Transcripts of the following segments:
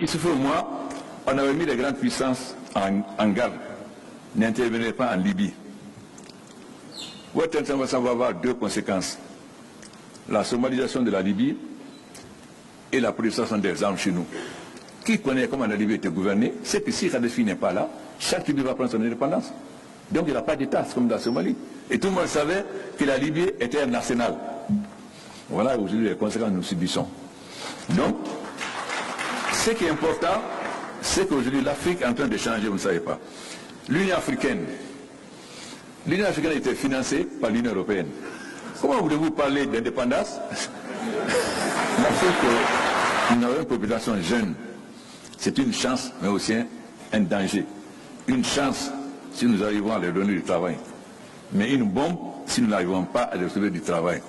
Issoufou et moi, on avait mis les grandes puissances en garde. N'intervenez pas en Libye. Votre intervention va avoir deux conséquences. La somalisation de la Libye et la prolifération des armes chez nous. Qui connaît comment la Libye était gouvernée, c'est que si Kadhafi n'est pas là, chaque Libye va prendre son indépendance. Donc il n'y a pas d'État, c'est comme dans la Somalie. Et tout le monde savait que la Libye était un arsenal. Voilà aujourd'hui les conséquences que nous subissons. Donc, ce qui est important, c'est qu'aujourd'hui l'Afrique est en train de changer, vous ne savez pas. L'Union africaine était financée par l'Union européenne. Comment voulez-vous parler d'indépendance? L'Afrique, nous avons une population jeune. C'est une chance, mais aussi un danger. Une chance si nous arrivons à leur donner du travail. Mais une bombe si nous n'arrivons pas à leur trouver du travail.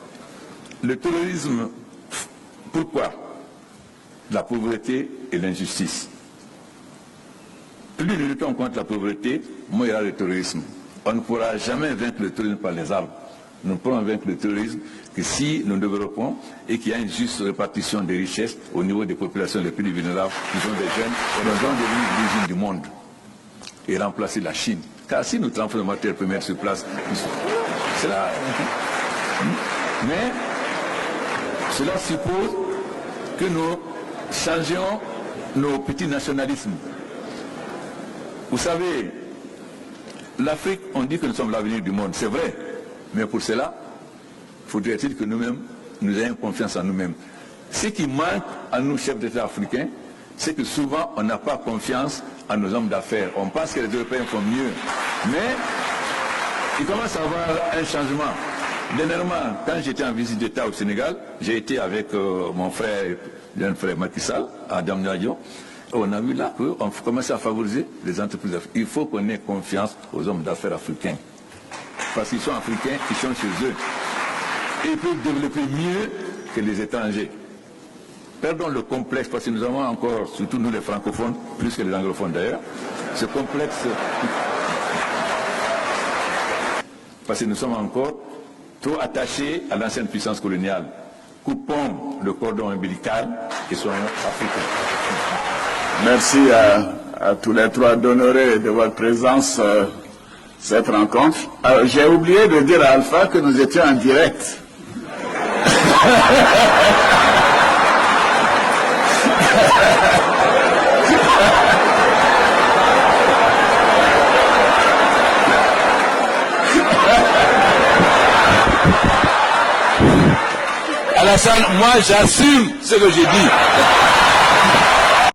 Le terrorisme, pourquoi? La pauvreté et l'injustice. Plus nous luttons contre la pauvreté, moins il y aura le terrorisme. On ne pourra jamais vaincre le terrorisme par les armes. Nous ne pourrons vaincre le terrorisme que si nous développons et qu'il y a une juste répartition des richesses au niveau des populations les plus vulnérables, qui sont des jeunes, et nous allons devenir l'usine du monde et remplacer la Chine. Car si nous transformons les matières premières sur place, mais cela suppose que nous changions nos petits nationalismes. Vous savez, l'Afrique, on dit que nous sommes l'avenir du monde, c'est vrai. Mais pour cela, faudrait-il que nous-mêmes, nous ayons confiance en nous-mêmes. Ce qui manque à nous, chefs d'État africains, c'est que souvent, on n'a pas confiance en nos hommes d'affaires. On pense que les Européens font mieux. Mais il commence à y avoir un changement. Dernièrement, quand j'étais en visite d'État au Sénégal, j'ai été avec mon frère Macky Sall, à Damniadio. On a vu là qu'on commence à favoriser les entreprises africaines. Il faut qu'on ait confiance aux hommes d'affaires africains. Parce qu'ils sont africains, ils sont chez eux. Et ils peuvent développer mieux que les étrangers. Perdons le complexe, parce que nous avons encore, surtout nous les francophones, plus que les anglophones d'ailleurs, ce complexe, parce que nous sommes encore trop attachés à l'ancienne puissance coloniale. Coupons le cordon ombilical et soyons africains. Merci à tous les trois d'honorer de votre présence cette rencontre. Alors, j'ai oublié de dire à Alpha que nous étions en direct. Alassane, moi j'assume ce que j'ai dit.